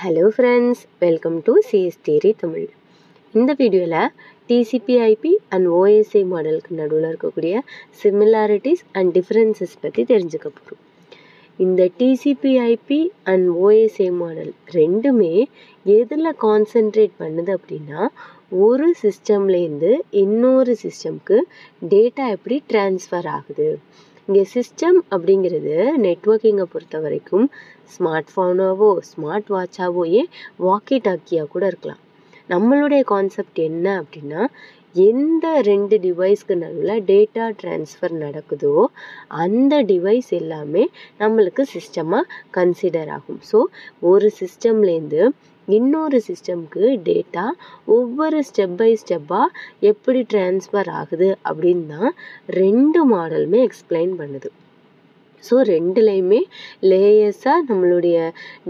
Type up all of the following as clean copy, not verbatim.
Hello friends, welcome to CS Theory Tamil. இந்த வீடியோவில் TCP/IP and OSI மாடலுக்கு நடுவில் இருக்கக்கூடிய similarities and differences பற்றி தெரிஞ்சுக்க போகிறோம். இந்த TCP/IP and OSI மாடல் ரெண்டுமே எதில் கான்சென்ட்ரேட் பண்ணுது அப்படின்னா, ஒரு சிஸ்டம்லேருந்து இன்னொரு சிஸ்டம்க்கு டேட்டா எப்படி ட்ரான்ஸ்ஃபர் ஆகுது. இங்கே சிஸ்டம் அப்படிங்கிறது நெட்வொர்க்கிங்கை பொறுத்த வரைக்கும் ஸ்மார்ட் ஃபோனாவோ ஸ்மார்ட் வாட்சாவோ ஏன் வாக்கி டாக்கியாக கூட இருக்கலாம். நம்மளுடைய கான்செப்ட் என்ன அப்படின்னா, எந்த ரெண்டு டிவைஸ்க்கு நடுவில் டேட்டா ட்ரான்ஸ்ஃபர் நடக்குதோ அந்த டிவைஸ் எல்லாமே நம்மளுக்கு சிஸ்டமாக கன்சிடர் ஆகும். ஸோ ஒரு சிஸ்டம்லேருந்து இன்னொரு சிஸ்டம்க்கு டேட்டா ஒவ்வொரு ஸ்டெப் பை ஸ்டெப்பாக எப்படி ட்ரான்ஸ்ஃபர் ஆகுது அப்படின்னு தான் ரெண்டு மாடலுமே எக்ஸ்பிளைன் பண்ணுது. ஸோ ரெண்டுலேயுமே லேயர்ஸாக நம்மளுடைய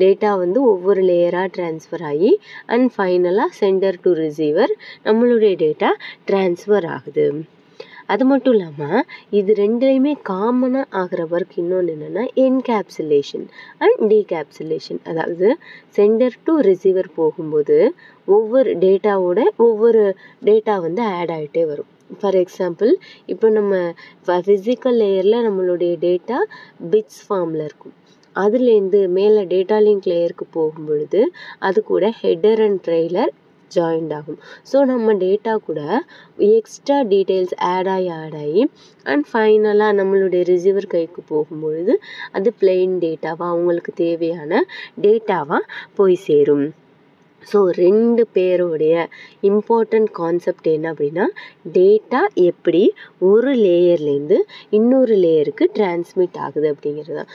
டேட்டா ஒவ்வொரு லேயராக ட்ரான்ஸ்ஃபர் ஆகி அண்ட் ஃபைனலாக சென்டர் டு ரிசீவர் நம்மளுடைய டேட்டா ட்ரான்ஸ்ஃபர் ஆகுது. அது மட்டும் இல்லாமல் இது ரெண்டுலேயுமே காமனாக ஆகிற ஒர்க் இன்னொன்று என்னென்னா என்கேப்சுலேஷன் அண்ட் டீகேப்சுலேஷன். அதாவது சென்டர் டு ரிசீவர் போகும்போது ஒவ்வொரு டேட்டா ஆட் ஆகிட்டே வரும். ஃபார் எக்ஸாம்பிள், இப்போ நம்ம ஃபிசிக்கல் லேயரில் நம்மளுடைய டேட்டா பிட்ஸ் ஃபார்மில் இருக்கும். அதுலேருந்து மேலே டேட்டா லிங்க் லேயருக்கு போகும்பொழுது அது கூட ஹெடர் அண்ட் ட்ரெய்லர் ஜாயிண்ட் ஆகும். ஸோ நம்ம டேட்டா கூட எக்ஸ்ட்ரா டீட்டெயில்ஸ் ஆட் ஆகி அண்ட் ஃபைனலாக நம்மளுடைய ரிசீவர் கைக்கு போகும்பொழுது அது பிளெயின் டேட்டாவாக அவங்களுக்கு தேவையான டேட்டாவாக போய் சேரும். ஸோ ரெண்டு பேருடைய இம்பார்ட்டண்ட் கான்செப்ட் என்ன அப்படின்னா, டேட்டா எப்படி ஒரு லேயர்லேருந்து இன்னொரு லேயருக்கு டிரான்ஸ்மிட் ஆகுது அப்படிங்கிறது தான்.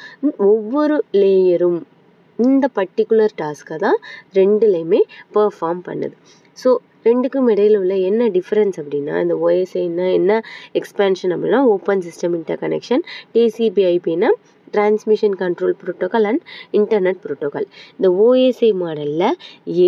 ஒவ்வொரு லேயரும் இந்த பர்டிகுலர் டாஸ்க்கை தான் ரெண்டுலேயுமே பெர்ஃபார்ம் பண்ணுது. ஸோ ரெண்டுக்கும் இடையில் உள்ள என்ன டிஃப்ரென்ஸ் அப்படின்னா, இந்த OSIன்னா என்ன எக்ஸ்பேன்ஷன் அப்படின்னா ஓப்பன் சிஸ்டம் இன்டர் கனெக்ஷன், TCP/IPனா transmission control protocol and internet protocol. இந்த OSI மாடலில்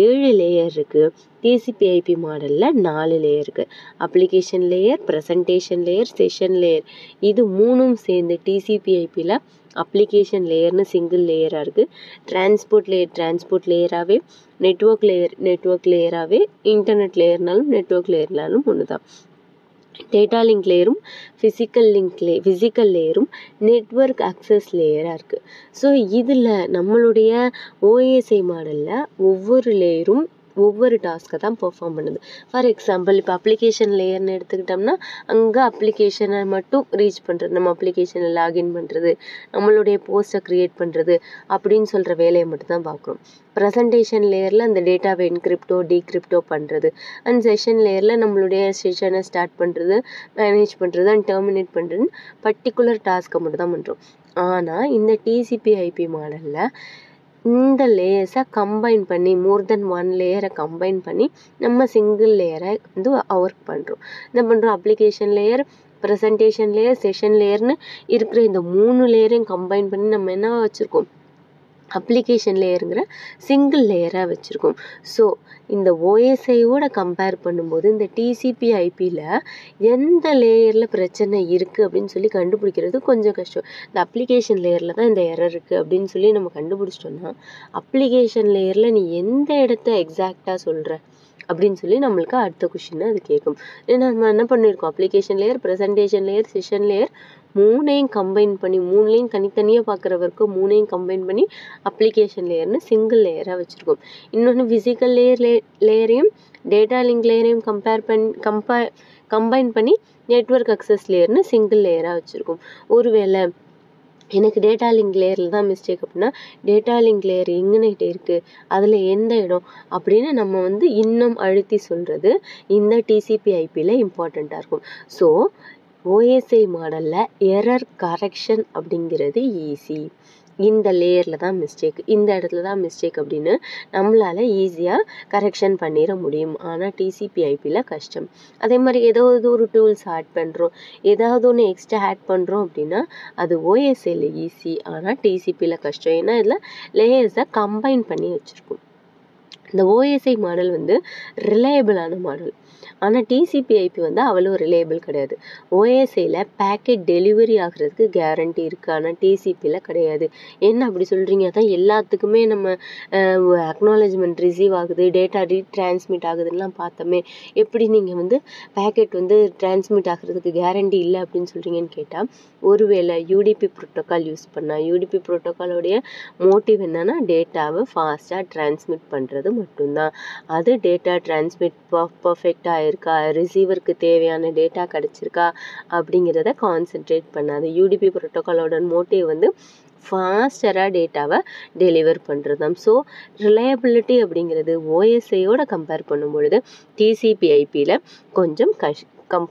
7 லேயர் இருக்குது, TCP/IP மாடலில் 4 லேயர் இருக்குது. Application layer, presentation layer, session layer, இது மூணும் சேர்ந்து TCP/IPயில் அப்ளிகேஷன் லேயர்னு சிங்கிள் லேயராக இருக்குது. டிரான்ஸ்போர்ட் லேயராகவே, நெட்வொர்க் லேயராகவே, இன்டர்நெட் லேயர்னாலும் நெட்வொர்க் லேயர்னாலும் ஒன்று தான். டேட்டா லிங்க் லேயரும் ஃபிசிக்கல் லேயரும் நெட்வொர்க் அக்சஸ் லேயராக இருக்குது. ஸோ இதில் நம்மளுடைய OSI மாடலில் ஒவ்வொரு லேயரும் ஒவ்வொரு டாஸ்க்கை தான் பெர்ஃபார்ம் பண்ணுது. ஃபார் எக்ஸாம்பிள், இப்போ அப்ளிகேஷன் லேயர்னு எடுத்துக்கிட்டோம்னா அங்கே அப்ளிகேஷனை மட்டும் ரீச் பண்ணுறது, நம்ம அப்ளிகேஷனில் லாகின் பண்ணுறது, நம்மளுடைய போஸ்ட்டை க்ரியேட் பண்ணுறது அப்படின்னு சொல்கிற வேலையை மட்டும் தான் பார்க்குறோம். ப்ரெசன்டேஷன் லேயரில் அந்த டேட்டாவை என்கிரிப்டோ டீக்ரிப்டோ பண்ணுறது, அண்ட் செஷன் லேயரில் நம்மளுடைய செஷனை ஸ்டார்ட் பண்ணுறது, மேனேஜ் பண்ணுறது அண்ட் டெர்மினேட் பண்ணுறதுன்னு பர்டிகுலர் டாஸ்க்கை மட்டும் தான் பண்ணுறோம். ஆனால் இந்த TCP/IP மாடலில் இந்த லேயர்ஸை கம்பைன் பண்ணி மோர் தென் 1 லேயரை கம்பைன் பண்ணி நம்ம சிங்கிள் லேயரை ஒர்க் பண்ணுறோம். என்ன பண்ணுறோம், application layer, presentation layer, session லேயர்னு இருக்கிற இந்த 3 லேயரையும் கம்பைன் பண்ணி நம்ம என்ன வச்சுருக்கோம், அப்ளிகேஷன் லேயருங்கிற சிங்கிள் லேயராக வச்சுருக்கோம். ஸோ இந்த OSIயோட கம்பேர் பண்ணும்போது இந்த TCP/IPயில் எந்த லேயரில் பிரச்சனை இருக்குது அப்படின்னு சொல்லி கண்டுபிடிக்கிறது கொஞ்சம் கஷ்டம். இந்த அப்ளிகேஷன் லேயரில் தான் இந்த எரர் இருக்குது அப்படின்னு சொல்லி நம்ம கண்டுபிடிச்சிட்டோம்னா, அப்ளிகேஷன் லேயரில் நீ எந்த இடத்த எக்ஸாக்டாக சொல்கிற அப்படின்னு சொல்லி நம்மளுக்கு அடுத்த கொஷின் அது கேட்கும். ஏன்னா நம்ம என்ன பண்ணியிருக்கோம், application layer, presentation layer, session layer மூணையும் கம்பைன் பண்ணி, மூணுலேயும் தனித்தனியாக பார்க்குற வரைக்கும் மூணையும் கம்பைன் பண்ணி அப்ளிகேஷன் லேயர்னு சிங்கிள் லேயராக வச்சுருக்கோம். இன்னொன்று ஃபிசிக்கல் லேயரையும் டேட்டா லிங்க் லேயரையும் கம்பைன் பண்ணி நெட்வொர்க் அக்சஸ் லேயர்னு சிங்கிள் லேயராக வச்சுருக்கோம். ஒருவேளை எனக்கு டேட்டா லிங்க் லேயரில் தான் மிஸ்டேக் அப்படின்னா, டேட்டா லிங்க் லேயர் எங்கன்னுகிட்ட இருக்குது, அதில் எந்த இடம் அப்படின்னு நம்ம இன்னும் அழுத்தி சொல்கிறது இந்த TCP/IPயில் இம்பார்ட்டண்ட்டாக இருக்கும். ஸோ OSI மாடலில் எரர் கரெக்ஷன் அப்படிங்கிறது ஈஸி. இந்த லேயரில் தான் மிஸ்டேக், இந்த இடத்துல தான் மிஸ்டேக் அப்படின்னு நம்மளால் ஈஸியாக கரெக்ஷன் பண்ணிட முடியும். ஆனால் TCP/IPயில் கஷ்டம். அதே மாதிரி ஏதாவது ஒரு டூல்ஸ் ஆட் பண்ணுறோம், ஏதாவது ஒன்று எக்ஸ்ட்ரா ஆட் பண்ணுறோம் அப்படின்னா அது OSIயில் ஈஸி, ஆனால் TCPயில் கஷ்டம். ஏன்னா இதில் லேயர்ஸை கம்பைன் பண்ணி வச்சுருக்கோம். இந்த ஓஎஸ்ஐ மாடல் வந்து ரிலையபிளான மாடல். ஆனால் டிசிபி/ஐபி வந்து அவ்வளோ ரிலையபிள் கிடையாது. ஓஎஸ்ஐயில் பேக்கெட் டெலிவரி ஆகிறதுக்கு கேரண்டி இருக்குது, ஆனால் டிசிபியில் கிடையாது. என்ன அப்படி சொல்கிறீங்க? அதான் எல்லாத்துக்குமே நம்ம அக்னாலஜ்மெண்ட் ரிசீவ் ஆகுது, டேட்டா ரீட்ரான்ஸ்மிட் ஆகுதுன்னெலாம் பார்த்தோமே, எப்படி நீங்கள் வந்து பேக்கெட் வந்து டிரான்ஸ்மிட் ஆகிறதுக்கு கேரண்டி இல்லை அப்படின்னு சொல்கிறீங்கன்னு கேட்டால், ஒருவேளை யூடிபி ப்ரோட்டோக்கால் யூஸ் பண்ணால், யூடிபி ப்ரோட்டோக்காலோடைய மோட்டிவ் என்னென்னா டேட்டாவை ஃபாஸ்ட்டாக டிரான்ஸ்மிட் பண்ணுறது மட்டும்தான். அது டேட்டா டிரான்ஸ்மிட் பர்ஃபெக்டாக இருக்கா, ரிசீவருக்கு தேவையான டேட்டா கிடச்சிருக்கா அப்படிங்கிறத கான்சென்ட்ரேட் பண்ணாது. யூடிபி ப்ரோட்டோக்காலோட மோட்டிவ் வந்து ஃபாஸ்டராக டேட்டாவை டெலிவர் பண்ணுறது தான். ஸோ ரிலையபிலிட்டி அப்படிங்கிறது ஓஎஸ்ஐயோட கம்பேர் பண்ணும் பொழுது டிசிபி/ஐபியில் கொஞ்சம்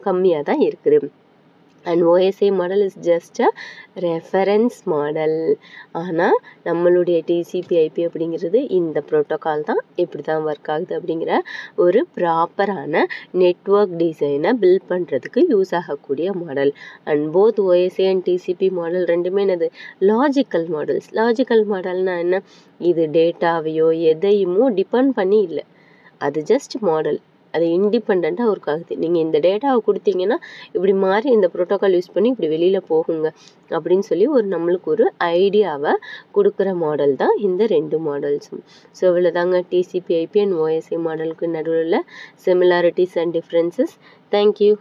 கம்மியாக தான் இருக்குது. And OSI model is just a reference model. ஆனால் நம்மளுடைய டிசிபி/ஐபி அப்படிங்கிறது இந்த ப்ரோட்டோக்கால் தான் இப்படி தான் ஒர்க் ஆகுது அப்படிங்கிற ஒரு ப்ராப்பரான நெட்வொர்க் டிசைனை பில்ட் பண்ணுறதுக்கு யூஸ் ஆகக்கூடிய model. And both OSI and TCP model ரெண்டுமே என்னது லாஜிக்கல் மாடல்ஸ். லாஜிக்கல் மாடல்னால் என்ன? இது டேட்டாவையோ எதையுமோ டிபெண்ட் பண்ணி இல்லை, அது ஜஸ்ட் மாடல். அது இண்டிபெண்ட்டாக ஒர்க் ஆகுது. நீங்கள் இந்த டேட்டாவை கொடுத்தீங்கன்னா இப்படி மாறி இந்த ப்ரோட்டோக்கால் யூஸ் பண்ணி இப்படி வெளியில் போகுங்க அப்படின்னு சொல்லி நம்மளுக்கு ஒரு ஐடியாவை கொடுக்குற மாடல் தான் இந்த 2 மாடல்ஸும். ஸோ இவ்வளோதாங்க டிசிபி/ஐபி அண்ட் ஓஎஸ்ஐ மாடலுக்கு நடுவில் சிமிலாரிட்டிஸ் அண்ட் டிஃப்ரென்சஸ். தேங்க்யூ.